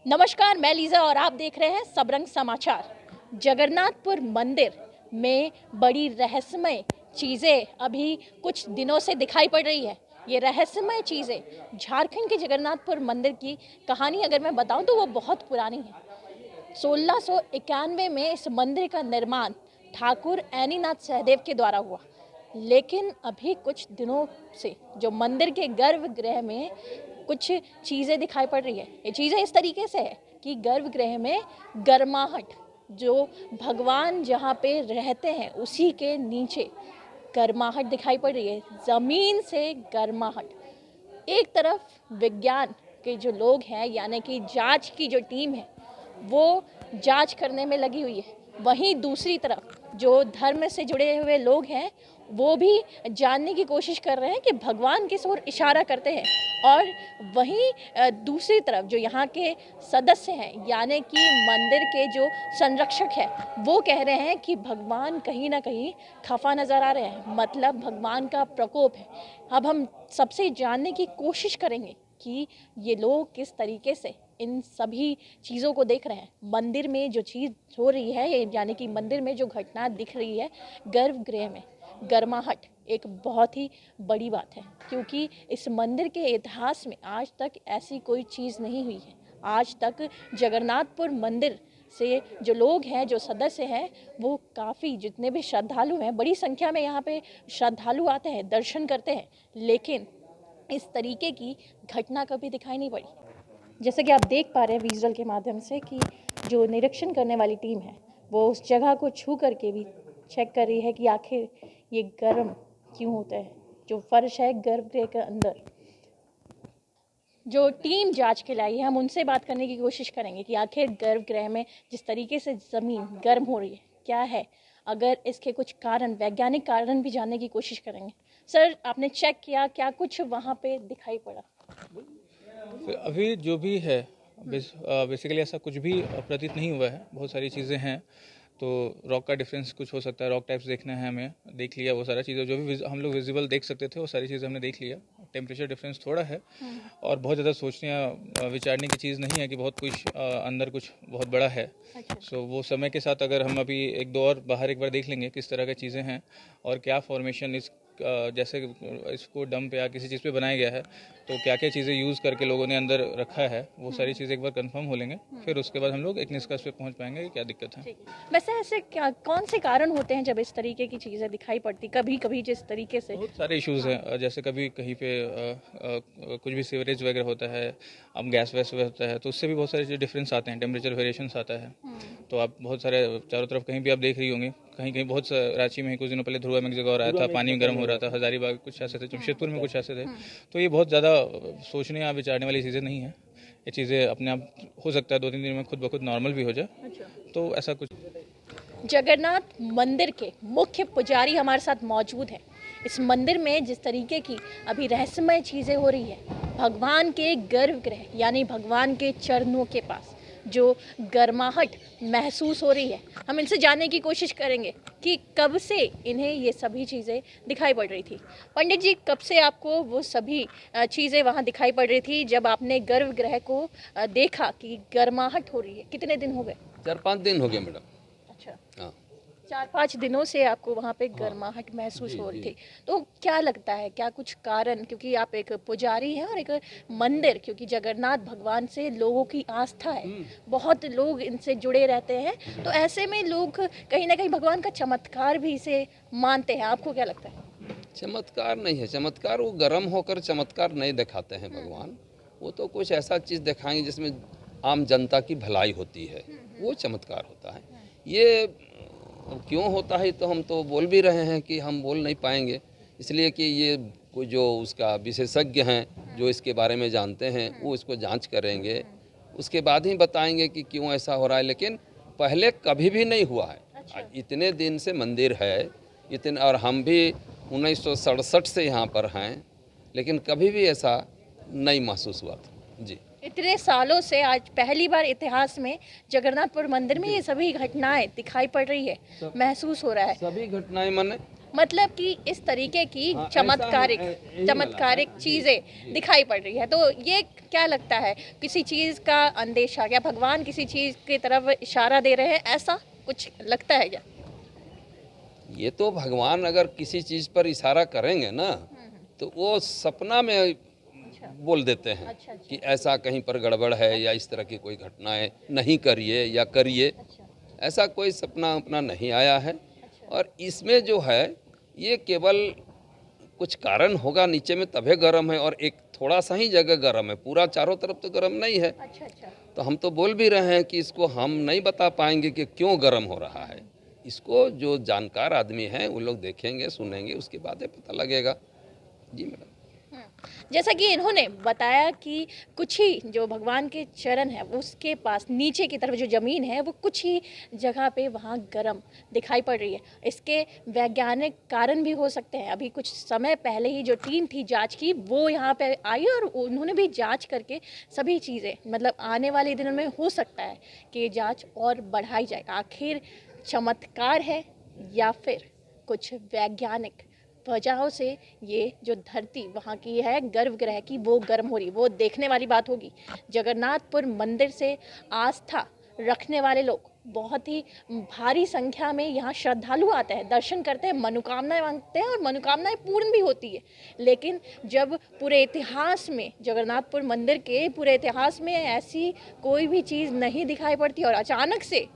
नमस्कार, मैं लीज़ा और आप देख रहे हैं सबरंग समाचार। जगन्नाथपुर मंदिर में बड़ी रहस्यमय चीज़ें अभी कुछ दिनों से दिखाई पड़ रही है। ये रहस्यमय चीज़ें झारखंड के जगन्नाथपुर मंदिर की कहानी अगर मैं बताऊं तो वो बहुत पुरानी है। 1691 में इस मंदिर का निर्माण ठाकुर ऐनीनाथ सहदेव के द्वारा हुआ। लेकिन अभी कुछ दिनों से जो मंदिर के गर्भगृह में कुछ चीज़ें दिखाई पड़ रही है। ये चीज़ें इस तरीके से है कि गर्भगृह में गर्माहट, जो भगवान जहाँ पे रहते हैं उसी के नीचे गर्माहट दिखाई पड़ रही है, ज़मीन से गर्माहट। एक तरफ विज्ञान के जो लोग हैं यानी कि जांच की जो टीम है वो जांच करने में लगी हुई है, वहीं दूसरी तरफ जो धर्म से जुड़े हुए लोग हैं वो भी जानने की कोशिश कर रहे हैं कि भगवान किस ओर इशारा करते हैं। और वहीं दूसरी तरफ जो यहाँ के सदस्य हैं यानी कि मंदिर के जो संरक्षक हैं वो कह रहे हैं कि भगवान कहीं ना कहीं खफा नज़र आ रहे हैं, मतलब भगवान का प्रकोप है। अब हम सबसे जानने की कोशिश करेंगे कि ये लोग किस तरीके से इन सभी चीज़ों को देख रहे हैं। मंदिर में जो चीज़ हो रही है यानी कि मंदिर में जो घटना दिख रही है गर्भगृह में गर्माहट, एक बहुत ही बड़ी बात है क्योंकि इस मंदिर के इतिहास में आज तक ऐसी कोई चीज़ नहीं हुई है। आज तक जगन्नाथपुर मंदिर से जो लोग हैं, जो सदस्य हैं, वो काफ़ी जितने भी श्रद्धालु हैं, बड़ी संख्या में यहाँ पे श्रद्धालु आते हैं, दर्शन करते हैं, लेकिन इस तरीके की घटना कभी दिखाई नहीं पड़ी। जैसे कि आप देख पा रहे हैं विजुअल के माध्यम से कि जो निरीक्षण करने वाली टीम है वो उस जगह को छू करके भी चेक कर रही है कि आखिर ये गर्म क्यों होता है, जो फर्श है गर्भगृह के अंदर। जो टीम जांच के लाई है हम उनसे बात करने की कोशिश करेंगे कि आखिर गर्भगृह में जिस तरीके से ज़मीन गर्म हो रही है क्या है, अगर इसके कुछ कारण, वैज्ञानिक कारण भी जानने की कोशिश करेंगे। सर, आपने चेक किया, क्या कुछ वहाँ पे दिखाई पड़ा? अभी जो भी है बेसिकली ऐसा कुछ भी प्रतीत नहीं हुआ है। बहुत सारी चीज़ें हैं, तो रॉक का डिफरेंस कुछ हो सकता है, रॉक टाइप्स देखना है हमें, देख लिया वो सारा चीज़ें जो भी हम लोग विजिबल देख सकते थे वो सारी चीज़ें हमने देख लिया। टेम्परेचर डिफरेंस थोड़ा है और बहुत ज़्यादा सोचने या विचारने की चीज़ नहीं है कि बहुत कुछ अंदर कुछ बहुत बड़ा है। सो वो समय के साथ अगर हम अभी एक दो और बाहर एक बार देख लेंगे किस तरह की चीज़ें हैं और क्या फॉर्मेशन इस जैसे इसको डंप या किसी चीज़ पे बनाया गया है तो क्या क्या चीज़ें यूज़ करके लोगों ने अंदर रखा है, वो सारी चीज़ें एक बार कंफर्म हो लेंगे, फिर उसके बाद हम लोग एक निष्कर्ष पे पहुंच पाएंगे कि क्या दिक्कत है। वैसे ऐसे क्या कौन से कारण होते हैं जब इस तरीके की चीज़ें दिखाई पड़ती, कभी कभी जिस तरीके से? बहुत सारे इश्यूज़ हैं, जैसे कभी कहीं पे कुछ भी सीवरेज वगैरह होता है, अब गैस वैस होता है तो उससे भी बहुत सारे डिफरेंस आते हैं, टेम्परेचर वेरिएशंस आता है। तो आप बहुत सारे चारों तरफ कहीं भी आप देख रही होंगी, कहीं कहीं बहुत रांची में कुछ दिनों पहले ध्रुवा में एक जगह हो रहा था, पानी गर्म हो रहा था, हजारीबाग कुछ ऐसे थे, जमशेदपुर में कुछ ऐसे थे। तो ये बहुत ज़्यादा सोचने या विचारने वाली चीज़ें नहीं है। ये चीज़ें अपने आप हो सकता है 2-3 दिन में खुद ब खुद नॉर्मल भी हो जाए। तो ऐसा कुछ जगन्नाथ मंदिर के मुख्य पुजारी हमारे साथ मौजूद हैं। इस मंदिर में जिस तरीके की अभी रहस्यमय चीज़ें हो रही है, भगवान के गर्भगृह यानी भगवान के चरणों के पास जो गर्माहट महसूस हो रही है, हम इनसे जानने की कोशिश करेंगे कि कब से इन्हें ये सभी चीज़ें दिखाई पड़ रही थी। पंडित जी, कब से आपको वो सभी चीज़ें वहाँ दिखाई पड़ रही थी जब आपने गर्भगृह को देखा कि गर्माहट हो रही है? कितने दिन हो गए? 4-5 दिन हो गए मैडम। अच्छा, हाँ 4-5 दिनों से आपको वहाँ पे गर्माहट महसूस जी हो रही जी। थी। तो क्या लगता है, क्या कुछ कारण, क्योंकि आप एक पुजारी हैं और एक मंदिर, क्योंकि जगन्नाथ भगवान से लोगों की आस्था है, बहुत लोग इनसे जुड़े रहते हैं, तो ऐसे में लोग कहीं ना कहीं भगवान का चमत्कार भी इसे मानते हैं। आपको क्या लगता है? चमत्कार नहीं है, चमत्कार वो गर्म होकर चमत्कार नहीं दिखाते हैं भगवान। वो तो कुछ ऐसा चीज़ दिखाएंगे जिसमें आम जनता की भलाई होती है, वो चमत्कार होता है। ये क्यों होता है तो हम तो बोल भी रहे हैं कि हम बोल नहीं पाएंगे, इसलिए कि ये कोई जो उसका विशेषज्ञ हैं जो इसके बारे में जानते हैं वो इसको जांच करेंगे, उसके बाद ही बताएंगे कि क्यों ऐसा हो रहा है। लेकिन पहले कभी भी नहीं हुआ है। आज इतने दिन से मंदिर है, इतने, और हम भी 1967 से यहाँ पर हैं, लेकिन कभी भी ऐसा नहीं महसूस हुआ था जी। इतने सालों से आज पहली बार इतिहास में जगन्नाथपुर मंदिर में ये सभी घटनाएं दिखाई पड़ रही है, महसूस हो रहा है। सभी घटनाएं माने मतलब कि इस तरीके की चमत्कारिक चीजें दिखाई पड़ रही है, तो ये क्या लगता है, किसी चीज का अंदेशा, या भगवान किसी चीज की तरफ इशारा दे रहे हैं, ऐसा कुछ लगता है क्या? ये तो भगवान अगर किसी चीज़ पर इशारा करेंगे ना, तो वो सपना में अच्छा बोल देते हैं अच्छा अच्छा कि ऐसा कहीं पर गड़बड़ है या इस तरह की कोई घटना है, नहीं करिए या करिए। अच्छा ऐसा कोई सपना अपना नहीं आया है। अच्छा और इसमें जो है, ये केवल कुछ कारण होगा नीचे में तभी गर्म है, और एक थोड़ा सा ही जगह गर्म है, पूरा चारों तरफ तो गर्म नहीं है। अच्छा अच्छा तो हम तो बोल भी रहे हैं कि इसको हम नहीं बता पाएंगे कि क्यों गर्म हो रहा है। इसको जो जानकार आदमी हैं वो लोग देखेंगे, सुनेंगे, उसके बाद ही पता लगेगा। जी मैडम। जैसा कि इन्होंने बताया कि कुछ ही जो भगवान के चरण है उसके पास नीचे की तरफ जो ज़मीन है वो कुछ ही जगह पे वहाँ गर्म दिखाई पड़ रही है। इसके वैज्ञानिक कारण भी हो सकते हैं। अभी कुछ समय पहले ही जो टीम थी जांच की, वो यहाँ पे आई और उन्होंने भी जांच करके सभी चीज़ें, मतलब आने वाले दिनों में हो सकता है कि ये जांच और बढ़ाई जाए। आखिर चमत्कार है या फिर कुछ वैज्ञानिक वजहों से ये जो धरती वहाँ की है गर्भगृह की वो गर्म हो रही, वो देखने वाली बात होगी। जगन्नाथपुर मंदिर से आस्था रखने वाले लोग बहुत ही भारी संख्या में यहाँ श्रद्धालु आते हैं, दर्शन करते हैं, मनोकामनाएं मांगते हैं और मनोकामनाएं पूर्ण भी होती है। लेकिन जब पूरे इतिहास में, जगन्नाथपुर मंदिर के पूरे इतिहास में ऐसी कोई भी चीज़ नहीं दिखाई पड़ती और अचानक से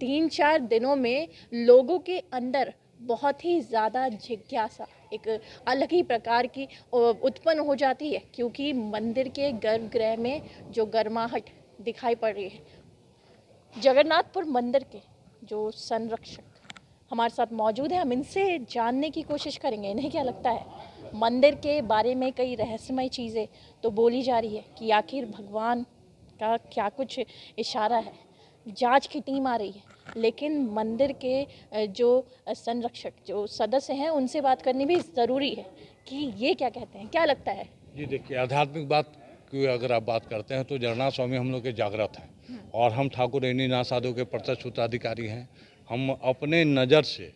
3-4 दिनों में लोगों के अंदर बहुत ही ज़्यादा जिज्ञासा, एक अलग ही प्रकार की उत्पन्न हो जाती है, क्योंकि मंदिर के गर्भगृह में जो गर्माहट दिखाई पड़ रही है। जगन्नाथपुर मंदिर के जो संरक्षक हमारे साथ मौजूद हैं, हम इनसे जानने की कोशिश करेंगे इन्हें क्या लगता है। मंदिर के बारे में कई रहस्यमय चीज़ें तो बोली जा रही है कि आखिर भगवान का क्या कुछ इशारा है। जांच की टीम आ रही है, लेकिन मंदिर के जो संरक्षक, जो सदस्य हैं, उनसे बात करनी भी ज़रूरी है कि ये क्या कहते हैं, क्या लगता है। जी देखिए, आध्यात्मिक बात की अगर आप बात करते हैं तो जगन्नाथ स्वामी हम लोग के जागृत हैं और हम ठाकुर रेणीनाथ साधु के प्रत्यक्ष उत्तराधिकारी हैं। हम अपने नज़र से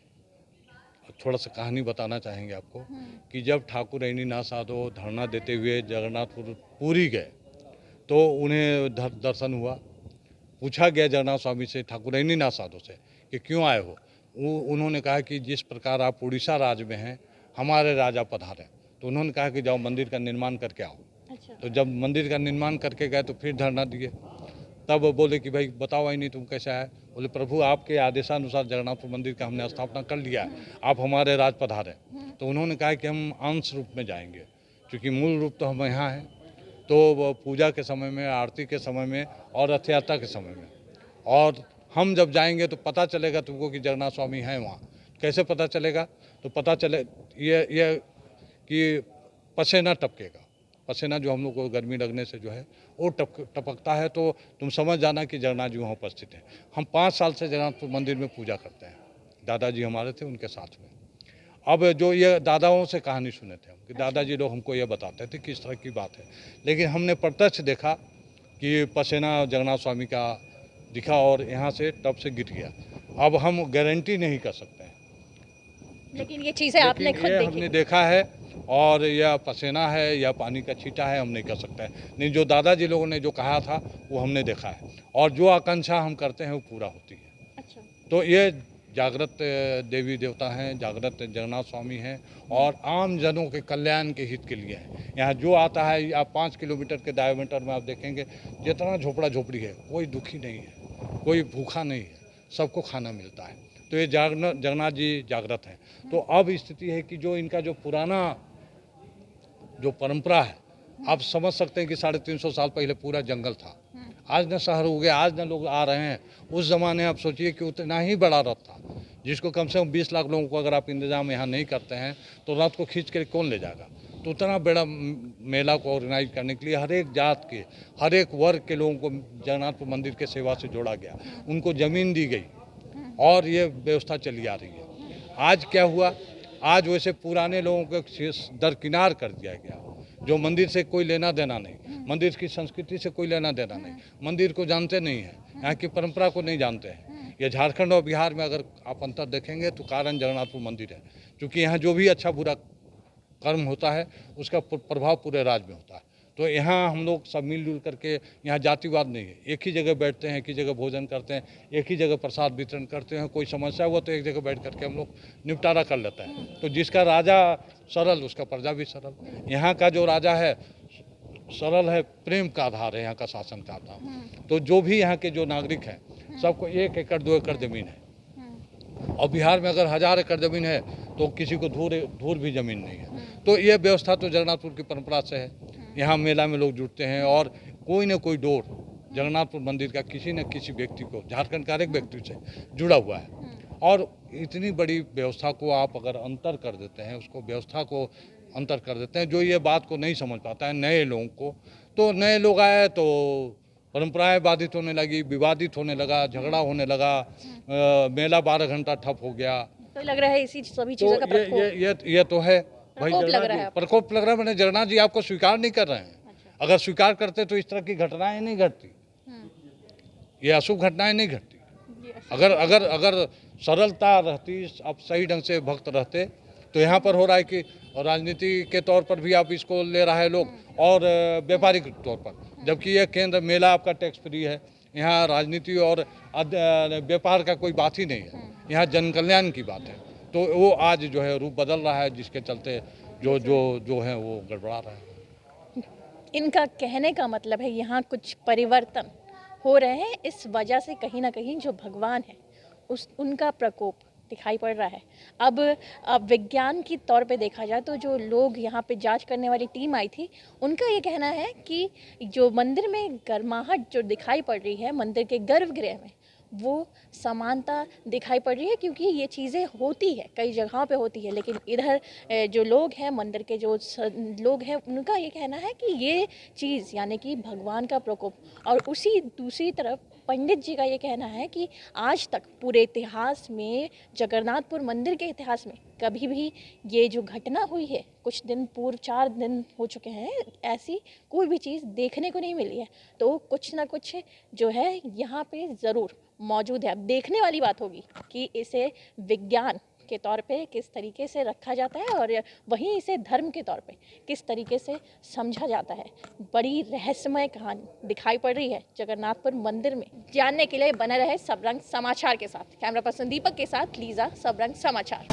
थोड़ा सा कहानी बताना चाहेंगे आपको कि जब ठाकुर रेणीनाथ साधु धरना देते हुए जगन्नाथपुर पुरी गए तो उन्हें दर्शन हुआ। पूछा गया जगन्नाथ स्वामी से, ठाकुर रेणीनाथ साधु से, कि क्यों आए हो। उन्होंने कहा कि जिस प्रकार आप उड़ीसा राज्य में हैं, हमारे राजा पधारे। तो उन्होंने कहा कि जाओ मंदिर का निर्माण करके आओ। अच्छा तो जब मंदिर का निर्माण करके गए तो फिर धरना दिए। तब बोले कि भाई बताओ ही नहीं, तुम कैसे आए। बोले प्रभु आपके आदेशानुसार जगन्नाथपुर मंदिर का हमने स्थापना कर लिया है, आप हमारे राज पधारे। तो उन्होंने कहा कि हम अंश रूप में जाएंगे, क्योंकि मूल रूप तो हम यहाँ हैं। तो वो पूजा के समय में, आरती के समय में और रथ यात्रा के समय में, और हम जब जाएंगे तो पता चलेगा तुमको कि जगन्नाथ स्वामी हैं वहाँ। कैसे पता चलेगा? तो पता चले ये कि पसीना टपकेगा। पसीना जो हम लोग को गर्मी लगने से जो है वो टपकता है, तो तुम समझ जाना कि जगन्नाथ जी वहाँ उपस्थित हैं। हम 5 साल से जगन्नाथपुर मंदिर में पूजा करते हैं। दादाजी हमारे थे, उनके साथ में। अब जो ये दादाओं से कहानी सुने थे हम, कि दादाजी लोग हमको ये बताते थे कि इस तरह की बात है, लेकिन हमने प्रत्यक्ष देखा कि पसीना जगन्नाथ स्वामी का दिखा और यहाँ से टब से गिर गया। अब हम गारंटी नहीं कर सकते हैं, लेकिन ये चीज़ें आपने लेकिन खुद ये देखी। हमने देखा है, और यह पसीना है या पानी का छींटा है हम नहीं कर सकते हैं। नहीं, जो दादाजी लोगों ने जो कहा था वो हमने देखा है, और जो आकांक्षा हम करते हैं वो पूरा होती है। अच्छा तो ये जागृत देवी देवता हैं, जागृत जगन्नाथ स्वामी हैं, और आम जनों के कल्याण के हित के लिए हैं। यहाँ जो आता है, आप 5 किलोमीटर के डायमीटर में आप देखेंगे जितना झोपड़ा झोपड़ी है, कोई दुखी नहीं है, कोई भूखा नहीं है, सबको खाना मिलता है। तो ये जगन्नाथ जी जागृत हैं। तो अब स्थिति है कि जो इनका जो पुराना जो परंपरा है, आप समझ सकते हैं कि 350 साल पहले पूरा जंगल था। आज न शहर हो गया, आज न लोग आ रहे हैं। उस ज़माने आप सोचिए कि उतना ही बड़ा रथ था, जिसको कम से कम 20 लाख लोगों को अगर आप इंतजाम यहाँ नहीं करते हैं तो रथ को खींच कर कौन ले जाएगा। तो उतना बड़ा मेला को ऑर्गेनाइज करने के लिए हर एक जात के, हर एक वर्ग के लोगों को जगन्नाथपुर मंदिर के सेवा से जोड़ा गया, उनको ज़मीन दी गई, और ये व्यवस्था चली आ रही है। आज क्या हुआ, आज वैसे पुराने लोगों को दरकिनार कर दिया गया, जो मंदिर से कोई लेना देना नहीं, मंदिर की संस्कृति से कोई लेना देना नहीं, मंदिर को जानते नहीं हैं, यहाँ की परंपरा को नहीं जानते हैं, ये झारखंड और बिहार में अगर आप अंतर देखेंगे तो कारण जगन्नाथपुर मंदिर है, क्योंकि यहाँ जो भी अच्छा बुरा कर्म होता है उसका प्रभाव पूरे राज्य में होता है। तो यहाँ हम लोग सब मिलजुल करके, यहाँ जातिवाद नहीं है, एक ही जगह बैठते हैं, एक ही जगह भोजन करते हैं, एक ही जगह प्रसाद वितरण करते हैं। कोई समस्या हुआ तो एक जगह बैठ करके हम लोग निपटारा कर लेते हैं। तो जिसका राजा सरल उसका प्रजा भी सरल। यहाँ का जो राजा है सरल है, प्रेम का आधार है यहाँ का शासन का आधार। तो जो भी यहाँ के जो नागरिक हैं सबको 1 एकड़ 2 एकड़ ज़मीन है, और बिहार में अगर 1000 एकड़ ज़मीन है तो किसी को धूर भी ज़मीन नहीं है। तो ये व्यवस्था तो जगन्नाथपुर की परंपरा से है। यहाँ मेला में लोग जुटते हैं और कोई न कोई डोर जगन्नाथपुर मंदिर का किसी न किसी व्यक्ति को, झारखंड का हर एक व्यक्ति से जुड़ा हुआ है। और इतनी बड़ी व्यवस्था को आप अगर अंतर कर देते हैं, उसको व्यवस्था को अंतर कर देते हैं, जो ये बात को नहीं समझ पाता है नए लोगों को, तो नए लोग आए तो परंपराएं बाधित होने लगी, विवादित होने लगा, झगड़ा होने लगा, मेला 12 घंटा ठप हो गया। तो लग रहा है इसी सभी चीज़ों का प्रकोप ये तो है भाई, प्रकोप लग रहा है आपको। प्रकोप लग रहा है। मैंने जगन्नाथ जी आपको स्वीकार नहीं कर रहे हैं। अगर स्वीकार करते तो इस तरह की घटनाएं नहीं घटती, ये अशुभ घटनाएं नहीं घटती। अगर सरलता रहती, आप सही ढंग से भक्त रहते, तो यहाँ पर हो रहा है कि राजनीति के तौर पर भी आप इसको ले रहा है लोग, और व्यापारिक तौर पर, जबकि यह केंद्र मेला आपका टैक्स फ्री है। यहाँ राजनीति और व्यापार का कोई बात ही नहीं है, यहाँ जन कल्याण की बात है। तो वो आज जो है रूप बदल रहा है, जिसके चलते जो है वो गड़बड़ा रहा है। इनका कहने का मतलब है यहाँ कुछ परिवर्तन हो रहे हैं, इस वजह से कहीं ना कहीं जो भगवान है उनका प्रकोप दिखाई पड़ रहा है। अब विज्ञान की तौर पे देखा जाए तो जो लोग यहाँ पे जांच करने वाली टीम आई थी, उनका ये कहना है कि जो मंदिर में गर्माहट जो दिखाई पड़ रही है मंदिर के गर्भगृह में, वो समानता दिखाई पड़ रही है, क्योंकि ये चीज़ें होती है कई जगहों पे होती है। लेकिन इधर जो लोग हैं, मंदिर के जो लोग हैं, उनका ये कहना है कि ये चीज़ यानी कि भगवान का प्रकोप। और उसी दूसरी तरफ पंडित जी का ये कहना है कि आज तक पूरे इतिहास में, जगन्नाथपुर मंदिर के इतिहास में कभी भी ये जो घटना हुई है, कुछ दिन पूर्व 4 दिन हो चुके हैं, ऐसी कोई भी चीज़ देखने को नहीं मिली है। तो कुछ ना कुछ जो है यहाँ पे ज़रूर मौजूद है। अब देखने वाली बात होगी कि इसे विज्ञान के तौर पे किस तरीके से रखा जाता है और वहीं इसे धर्म के तौर पे किस तरीके से समझा जाता है। बड़ी रहस्यमय कहानी दिखाई पड़ रही है जगन्नाथपुर मंदिर में। जानने के लिए बने रहे सबरंग समाचार के साथ। कैमरा पर्सन दीपक के साथ लीजा, सबरंग समाचार।